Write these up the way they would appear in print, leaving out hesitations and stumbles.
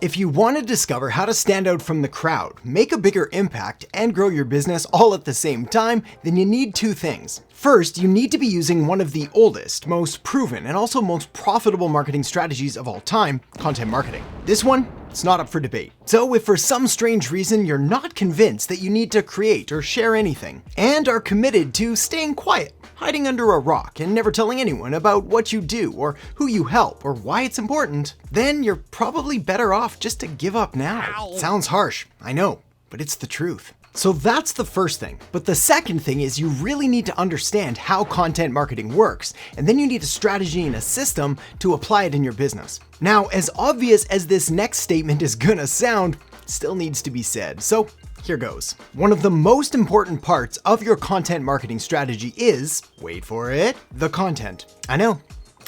If you want to discover how to stand out from the crowd, make a bigger impact, and grow your business all at the same time, then you need two things. First, you need to be using one of the oldest, most proven, and also most profitable marketing strategies of all time, content marketing. This one, it's not up for debate. So if for some strange reason you're not convinced that you need to create or share anything, and are committed to staying quiet, hiding under a rock, and never telling anyone about what you do, or who you help, or why it's important, then you're probably better off just to give up now. Ow. Sounds harsh, I know, but it's the truth. So that's the first thing. But the second thing is you really need to understand how content marketing works, and then you need a strategy and a system to apply it in your business. Now, as obvious as this next statement is gonna sound, it still needs to be said. So here goes. One of the most important parts of your content marketing strategy is, wait for it, the content. I know,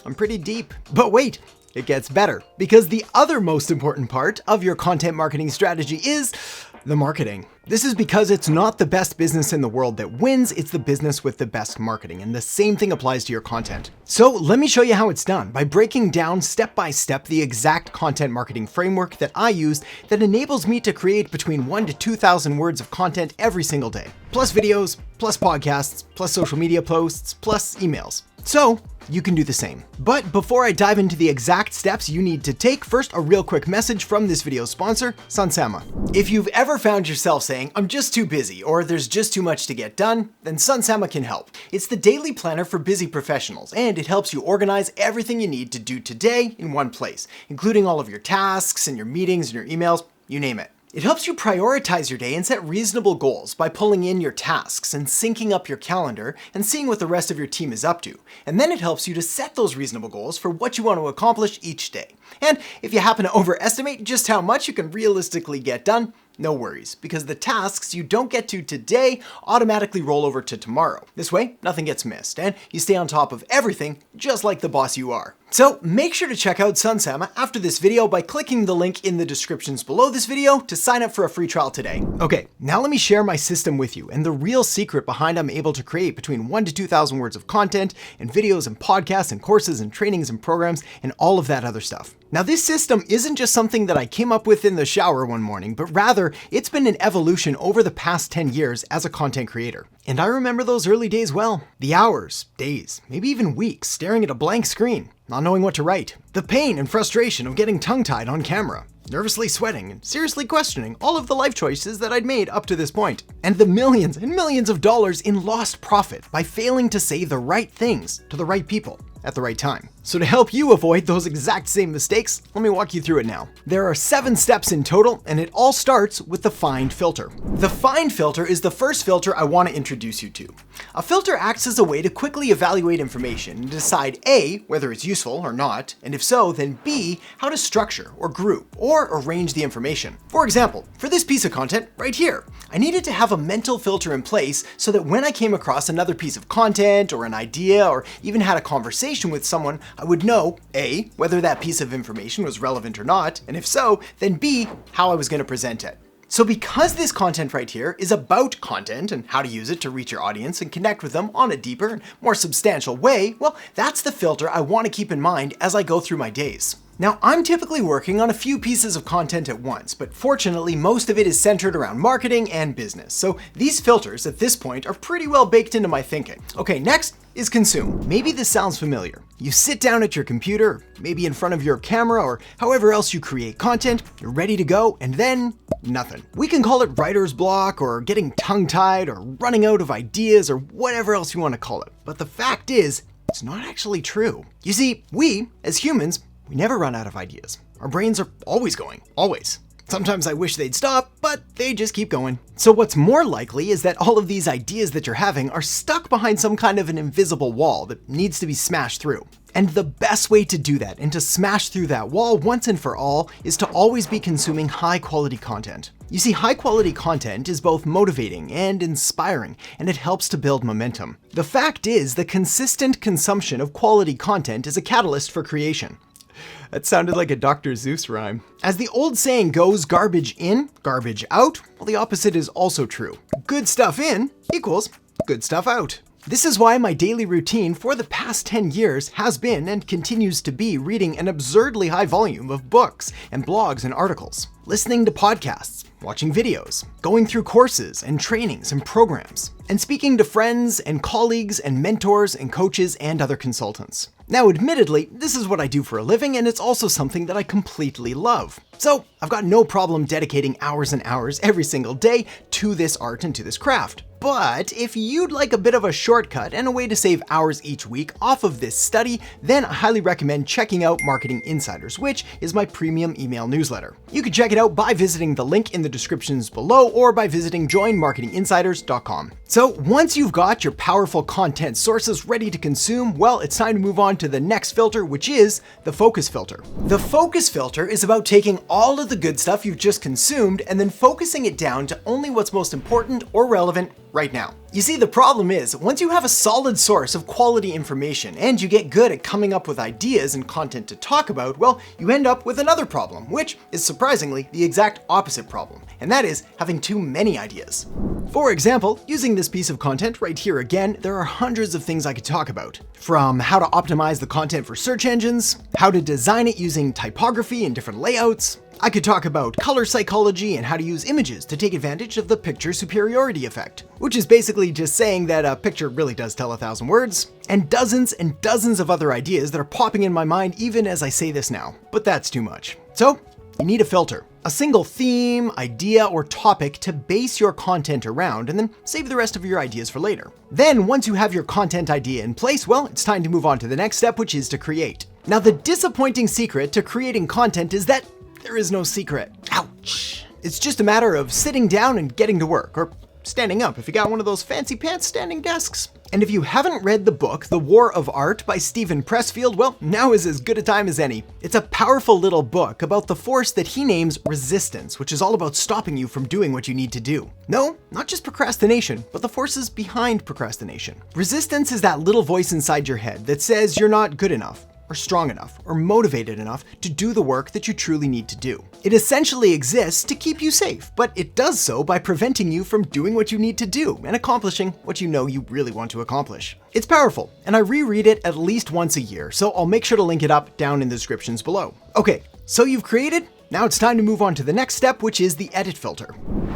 I'm pretty deep, but wait, it gets better. Because the other most important part of your content marketing strategy is the marketing. This is because it's not the best business in the world that wins, it's the business with the best marketing, and the same thing applies to your content. So let me show you how it's done by breaking down step by step the exact content marketing framework that I use that enables me to create between 1,000 to 2,000 words of content every single day, plus videos, plus podcasts, plus social media posts, plus emails. So you can do the same. But before I dive into the exact steps you need to take, first a real quick message from this video's sponsor, Sunsama. If you've ever found yourself saying, I'm just too busy, or there's just too much to get done, then Sunsama can help. It's the daily planner for busy professionals, and it helps you organize everything you need to do today in one place, including all of your tasks and your meetings and your emails, you name it. It helps you prioritize your day and set reasonable goals by pulling in your tasks and syncing up your calendar and seeing what the rest of your team is up to. And then it helps you to set those reasonable goals for what you want to accomplish each day. And if you happen to overestimate just how much you can realistically get done, no worries, because the tasks you don't get to today automatically roll over to tomorrow. This way, nothing gets missed, and you stay on top of everything just like the boss you are. So make sure to check out Sunsama after this video by clicking the link in the descriptions below this video to sign up for a free trial today. Okay, now let me share my system with you and the real secret behind I'm able to create between 1,000 to 2,000 words of content and videos and podcasts and courses and trainings and programs and all of that other stuff. Now this system isn't just something that I came up with in the shower one morning, but rather it's been an evolution over the past 10 years as a content creator. And I remember those early days well. The hours, days, maybe even weeks staring at a blank screen, not knowing what to write. The pain and frustration of getting tongue-tied on camera, nervously sweating and seriously questioning all of the life choices that I'd made up to this point. And the millions and millions of dollars in lost profit by failing to say the right things to the right people at the right time. So to help you avoid those exact same mistakes, let me walk you through it now. There are 7 steps in total, and it all starts with the find filter. The find filter is the first filter I want to introduce you to. A filter acts as a way to quickly evaluate information and decide A, whether it's useful or not, and if so, then B, how to structure or group or arrange the information. For example, for this piece of content right here, I needed to have a mental filter in place so that when I came across another piece of content or an idea or even had a conversation with someone, I would know A, whether that piece of information was relevant or not, and if so, then B, how I was going to present it. So because this content right here is about content and how to use it to reach your audience and connect with them on a deeper and more substantial way, well, that's the filter I want to keep in mind as I go through my days. Now, I'm typically working on a few pieces of content at once, but fortunately, most of it is centered around marketing and business. So these filters at this point are pretty well baked into my thinking. Okay, next is consume. Maybe this sounds familiar. You sit down at your computer, maybe in front of your camera or however else you create content, you're ready to go, and then nothing. We can call it writer's block or getting tongue-tied or running out of ideas or whatever else you want to call it. But the fact is, it's not actually true. You see, we, as humans, we never run out of ideas. Our brains are always going, always. Sometimes I wish they'd stop, but they just keep going. So what's more likely is that all of these ideas that you're having are stuck behind some kind of an invisible wall that needs to be smashed through. And the best way to do that and to smash through that wall once and for all is to always be consuming high quality content. You see, high quality content is both motivating and inspiring, and it helps to build momentum. The fact is, the consistent consumption of quality content is a catalyst for creation. That sounded like a Dr. Seuss rhyme. As the old saying goes, garbage in, garbage out, well, the opposite is also true. Good stuff in equals good stuff out. This is why my daily routine for the past 10 years has been and continues to be reading an absurdly high volume of books and blogs and articles, listening to podcasts, watching videos, going through courses and trainings and programs, and speaking to friends and colleagues and mentors and coaches and other consultants. Now, admittedly, this is what I do for a living, and it's also something that I completely love. So I've got no problem dedicating hours and hours every single day to this art and to this craft. But if you'd like a bit of a shortcut and a way to save hours each week off of this study, then I highly recommend checking out Marketing Insiders, which is my premium email newsletter. You can check it out by visiting the link in the descriptions below or by visiting joinmarketinginsiders.com. So once you've got your powerful content sources ready to consume, well, it's time to move on to the next filter, which is the focus filter. The focus filter is about taking all of the good stuff you've just consumed and then focusing it down to only what's most important or relevant right now. You see, the problem is, once you have a solid source of quality information and you get good at coming up with ideas and content to talk about, well, you end up with another problem, which is surprisingly the exact opposite problem, and that is having too many ideas. For example, using this piece of content right here again, there are hundreds of things I could talk about. From how to optimize the content for search engines, how to design it using typography and different layouts. I could talk about color psychology and how to use images to take advantage of the picture superiority effect, which is basically just saying that a picture really does tell 1,000 words, and dozens of other ideas that are popping in my mind even as I say this now. But that's too much. So you need a filter, a single theme, idea, or topic to base your content around, and then save the rest of your ideas for later. Then once you have your content idea in place, well, it's time to move on to the next step, which is to create. Now, the disappointing secret to creating content is that there is no secret. Ouch. It's just a matter of sitting down and getting to work, or standing up if you got one of those fancy pants standing desks. And if you haven't read the book, The War of Art by Steven Pressfield, well, now is as good a time as any. It's a powerful little book about the force that he names resistance, which is all about stopping you from doing what you need to do. No, not just procrastination, but the forces behind procrastination. Resistance is that little voice inside your head that says you're not good enough, or strong enough, or motivated enough to do the work that you truly need to do. It essentially exists to keep you safe, but it does so by preventing you from doing what you need to do and accomplishing what you know you really want to accomplish. It's powerful, and I reread it at least once a year, so I'll make sure to link it up down in the descriptions below. Okay, so you've created. Now it's time to move on to the next step, which is the edit filter.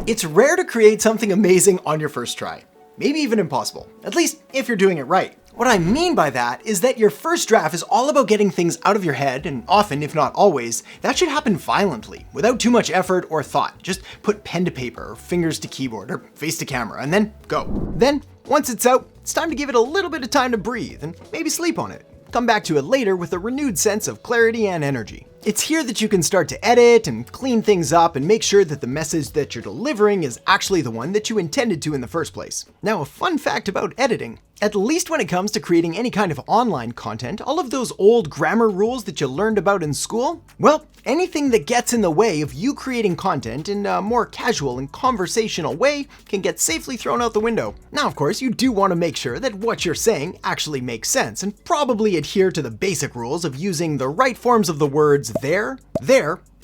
It's rare to create something amazing on your first try. Maybe even impossible, at least if you're doing it right. What I mean by that is that your first draft is all about getting things out of your head, and often, if not always, that should happen violently, without too much effort or thought. Just put pen to paper, or fingers to keyboard, or face to camera, and then go. Then, once it's out, it's time to give it a little bit of time to breathe, and maybe sleep on it. Come back to it later with a renewed sense of clarity and energy. It's here that you can start to edit and clean things up and make sure that the message that you're delivering is actually the one that you intended to in the first place. Now, a fun fact about editing. At least when it comes to creating any kind of online content, all of those old grammar rules that you learned about in school, well, anything that gets in the way of you creating content in a more casual and conversational way can get safely thrown out the window. Now, of course, you do want to make sure that what you're saying actually makes sense and probably adhere to the basic rules of using the right forms of the words there,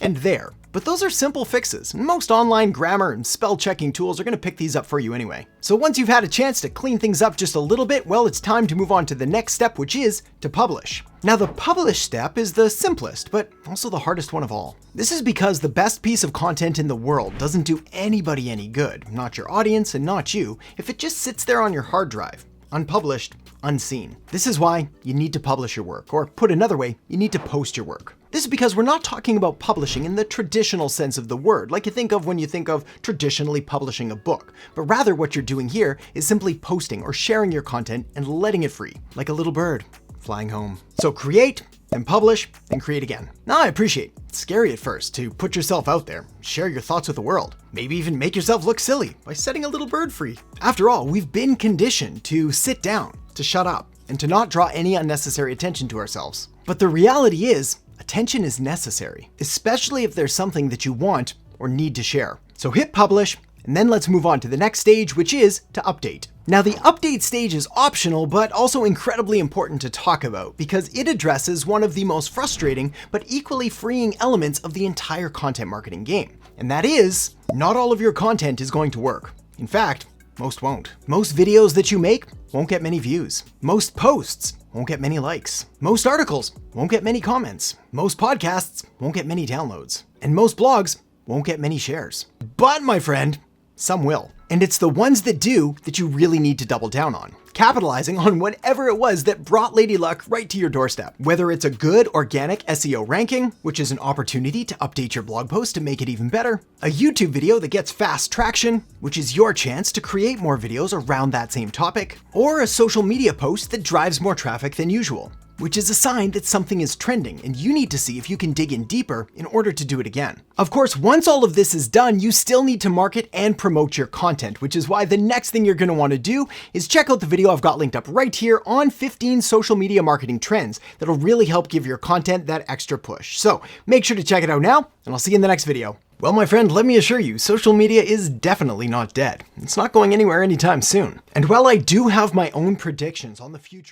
and there. But those are simple fixes, and most online grammar and spell checking tools are going to pick these up for you anyway. So once you've had a chance to clean things up just a little bit, well, it's time to move on to the next step, which is to publish. Now, the publish step is the simplest, but also the hardest one of all. This is because the best piece of content in the world doesn't do anybody any good, not your audience and not you, if it just sits there on your hard drive, unpublished, unseen. This is why you need to publish your work, or put another way, you need to post your work. This is because we're not talking about publishing in the traditional sense of the word, like you think of when you think of traditionally publishing a book, but rather what you're doing here is simply posting or sharing your content and letting it free, like a little bird flying home. So create, then publish, then create again. Now, I appreciate it's scary at first to put yourself out there, share your thoughts with the world, maybe even make yourself look silly by setting a little bird free. After all, we've been conditioned to sit down, to shut up, and to not draw any unnecessary attention to ourselves. But the reality is, attention is necessary, especially if there's something that you want or need to share. So hit publish, and then let's move on to the next stage, which is to update. Now, the update stage is optional, but also incredibly important to talk about because it addresses one of the most frustrating but equally freeing elements of the entire content marketing game. And that is, not all of your content is going to work. In fact, Most won't. Most videos that you make won't get many views. Most posts won't get many likes. Most articles won't get many comments. Most podcasts won't get many downloads. And most blogs won't get many shares. But my friend, some will. And it's the ones that do that you really need to double down on, capitalizing on whatever it was that brought Lady Luck right to your doorstep. Whether it's a good organic SEO ranking, which is an opportunity to update your blog post to make it even better, a YouTube video that gets fast traction, which is your chance to create more videos around that same topic, or a social media post that drives more traffic than usual, which is a sign that something is trending and you need to see if you can dig in deeper in order to do it again. Of course, once all of this is done, you still need to market and promote your content, which is why the next thing you're going to want to do is check out the video I've got linked up right here on 15 social media marketing trends that'll really help give your content that extra push. So make sure to check it out now, and I'll see you in the next video. Well, my friend, let me assure you, social media is definitely not dead. It's not going anywhere anytime soon. And while I do have my own predictions on the future